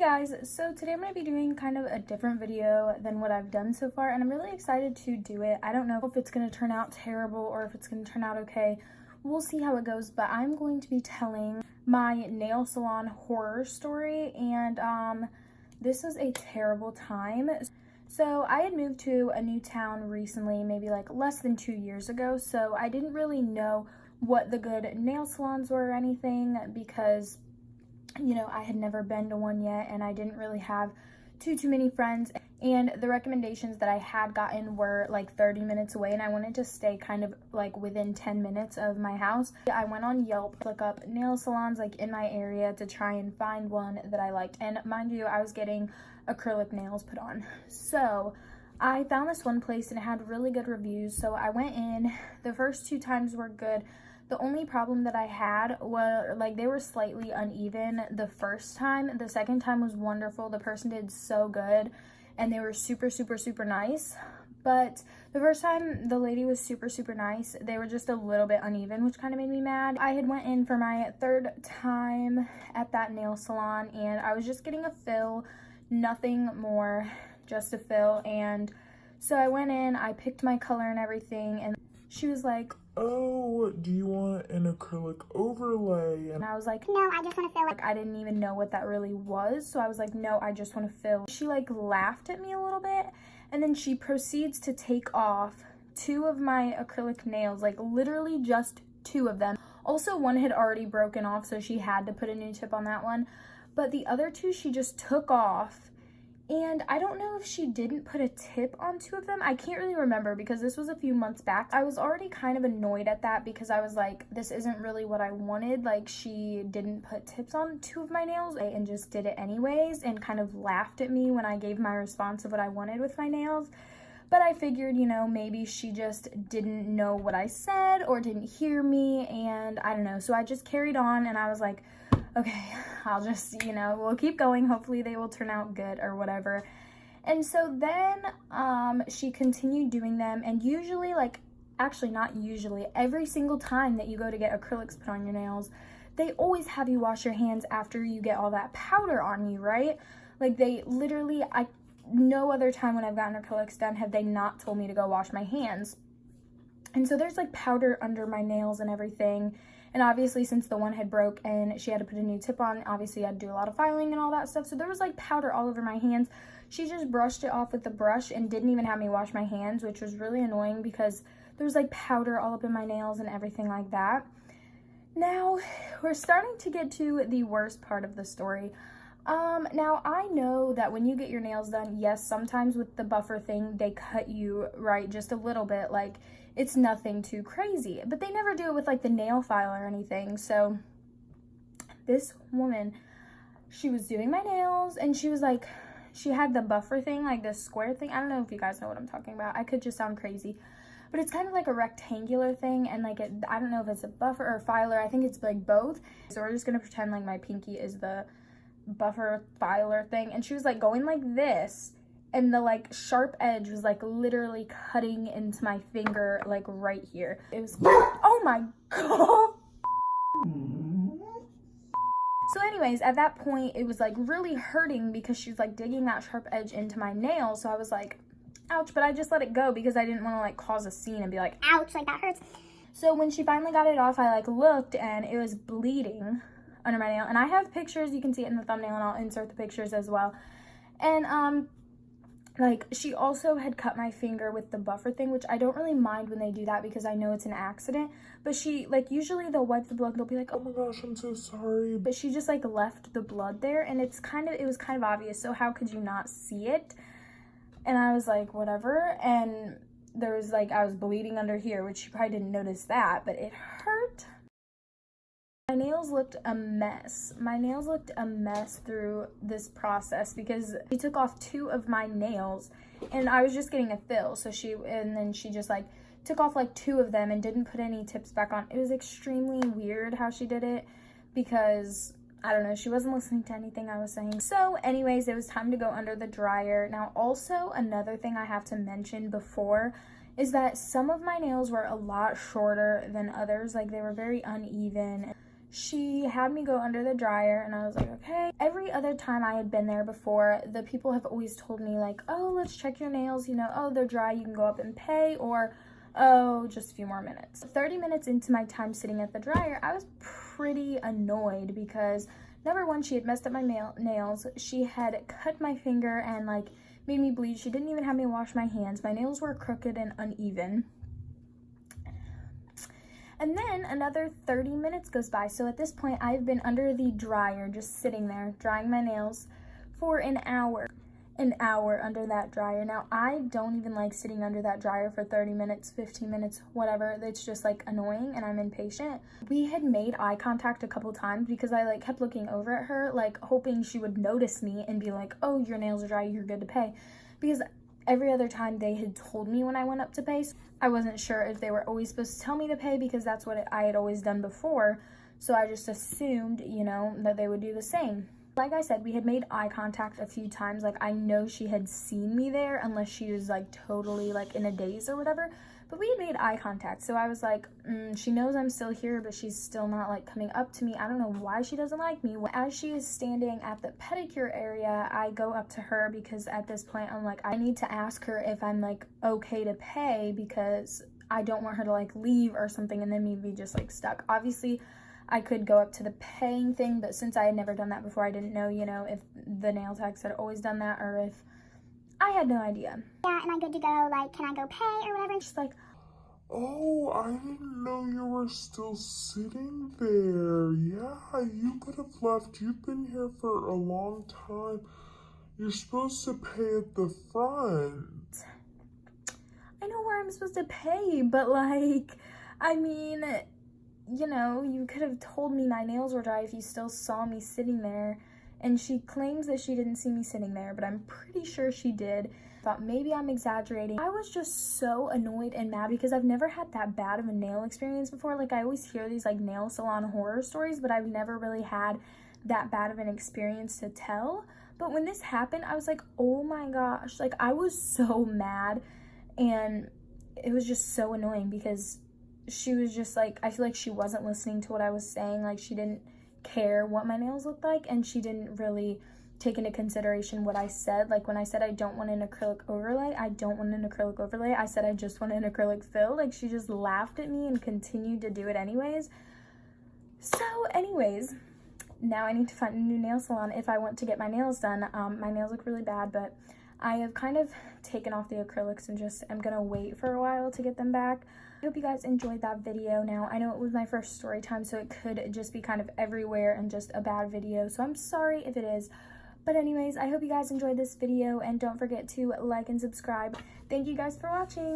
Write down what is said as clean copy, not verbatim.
guys, so today I'm going to be doing kind of a different video than what I've done so far, and I'm really excited to do it. I don't know if it's going to turn out terrible or if it's going to turn out okay. We'll see how it goes, but I'm going to be telling my nail salon horror story, and this was a terrible time. So I had moved to a new town recently, maybe like less than 2 years ago, so I didn't really know what the good nail salons were or anything because, you know, I had never been to one yet and I didn't really have too many friends, and the recommendations that I had gotten were like 30 minutes away and I wanted to stay kind of like within 10 minutes of my house. I went on Yelp to look up nail salons like in my area to try and find one that I liked, and mind you, I was getting acrylic nails put on. So I found this one place and it had really good reviews, so I went in. The first 2 times were good. The only problem that I had were, like, they were slightly uneven the first time. The second time was wonderful. The person did so good and they were super nice. But the first time the lady was super nice. They were just a little bit uneven, which kind of made me mad. I had went in for my 3rd time at that nail salon and I was just getting a fill, nothing more, just a fill. And so I went in, I picked my color and everything, and she was like, "Oh, do you want an acrylic overlay?" And I was like, "No, I just want to fill." Like, I didn't even know what that really was, so I was like, "No, I just want to fill." She like laughed at me a little bit, and then she proceeds to take off 2 of my acrylic nails, like literally just 2 of them. Also, one had already broken off, so she had to put a new tip on that one, but the other 2 she just took off. And I don't know if she didn't put a tip on 2 of them. I can't really remember because this was a few months back. I was already kind of annoyed at that because I was like, this isn't really what I wanted. Like, she didn't put tips on 2 of my nails and just did it anyways and kind of laughed at me when I gave my response of what I wanted with my nails. But I figured, you know, maybe she just didn't know what I said or didn't hear me, and I don't know. So I just carried on and I was like, okay, I'll just, you know, we'll keep going. Hopefully they will turn out good or whatever. And so then she continued doing them, and usually, like, actually not usually, every single time that you go to get acrylics put on your nails, they always have you wash your hands after you get all that powder on you, right? Like, they literally, no other time when I've gotten acrylics done have they not told me to go wash my hands. And so there's like powder under my nails and everything. And obviously, since the one had broke and she had to put a new tip on, obviously I had to do a lot of filing and all that stuff. So there was like powder all over my hands. She just brushed it off with the brush and didn't even have me wash my hands, which was really annoying because there was like powder all up in my nails and everything like that. Now, we're starting to get to the worst part of the story. Now I know that when you get your nails done, yes, sometimes with the buffer thing, they cut you, right, just a little bit, like, it's nothing too crazy, but they never do it with like the nail file or anything. So this woman, she was doing my nails and she was like, she had the buffer thing, like this square thing. I don't know if you guys know what I'm talking about. I could just sound crazy, but it's kind of like a rectangular thing, and like I don't know if it's a buffer or filer. I think it's like both. So we're just gonna pretend like my pinky is the buffer filer thing, and she was like going like this, and the like sharp edge was like literally cutting into my finger, like right here. It was, oh my god. So anyways, at that point it was like really hurting because she's like digging that sharp edge into my nail. So I was like, ouch, but I just let it go because I didn't want to like cause a scene and be like, ouch, like that hurts. So when she finally got it off, I like looked and it was bleeding under my nail, and I have pictures, you can see it in the thumbnail, and I'll insert the pictures as well. And like, she also had cut my finger with the buffer thing, which I don't really mind when they do that because I know it's an accident, but she, like, usually they'll wipe the blood, they'll be like, "Oh my gosh, I'm so sorry." But she just like left the blood there, and it was kind of obvious, so how could you not see it? And I was like, whatever. And there was like, I was bleeding under here, which she probably didn't notice that, but it hurt. My nails looked a mess. My nails looked a mess through this process because she took off 2 of my nails and I was just getting a fill. So then she just like took off like 2 of them and didn't put any tips back on. It was extremely weird how she did it because, I don't know, she wasn't listening to anything I was saying. So anyways, it was time to go under the dryer. Now also, another thing I have to mention before is that some of my nails were a lot shorter than others. Like, they were very uneven. She had me go under the dryer and I was like, okay. Every other time I had been there before, the people have always told me like, oh, let's check your nails, you know, oh, they're dry, you can go up and pay, or oh, just a few more minutes. 30 minutes into my time sitting at the dryer, I was pretty annoyed because number one, she had messed up my nails. She had cut my finger and like made me bleed. She didn't even have me wash my hands. My nails were crooked and uneven. And then another 30 minutes goes by. So at this point, I've been under the dryer, just sitting there, drying my nails for an hour. An hour under that dryer. Now, I don't even like sitting under that dryer for 30 minutes, 15 minutes, whatever. It's just like annoying and I'm impatient. We had made eye contact a couple times because I like kept looking over at her, like hoping she would notice me and be like, oh, your nails are dry, you're good to pay. Because every other time they had told me when I went up to pay. So I wasn't sure if they were always supposed to tell me to pay because that's what I had always done before. So I just assumed, you know, that they would do the same. Like I said, we had made eye contact a few times. Like, I know she had seen me there unless she was like totally like in a daze or whatever. But we had made eye contact. So I was like, she knows I'm still here, but she's still not like coming up to me. I don't know why she doesn't like me. As she is standing at the pedicure area, I go up to her because at this point I'm like, I need to ask her if I'm like okay to pay because I don't want her to like leave or something and then me be just like stuck. Obviously, I could go up to the paying thing, but since I had never done that before, I didn't know, you know, if the nail techs had always done that or if I had no idea. Yeah, am I good to go? Like, can I go pay or whatever? She's like, Oh, I didn't know you were still sitting there. Yeah, you could have left. You've been here for a long time. You're supposed to pay at the front. I know where I'm supposed to pay, but like, I mean, you know, you could have told me my nails were dry if you still saw me sitting there. And she claims that she didn't see me sitting there, but I'm pretty sure she did. Thought maybe I'm exaggerating. I was just so annoyed and mad because I've never had that bad of a nail experience before. Like, I always hear these like nail salon horror stories, but I've never really had that bad of an experience to tell. But when this happened, I was like, oh my gosh, like I was so mad and it was just so annoying because she was just like, I feel like she wasn't listening to what I was saying. Like, she didn't care what my nails looked like and she didn't really take into consideration what I said. Like, when I said I don't want an acrylic overlay, I don't want an acrylic overlay. I said I just want an acrylic fill. Like, she just laughed at me and continued to do it anyways. So anyways, now I need to find a new nail salon if I want to get my nails done. My nails look really bad, but I have kind of taken off the acrylics and just am gonna wait for a while to get them back. I hope you guys enjoyed that video. Now, I know it was my first story time, so it could just be kind of everywhere and just a bad video, so I'm sorry if it is. But anyways, I hope you guys enjoyed this video, and don't forget to like and subscribe. Thank you guys for watching.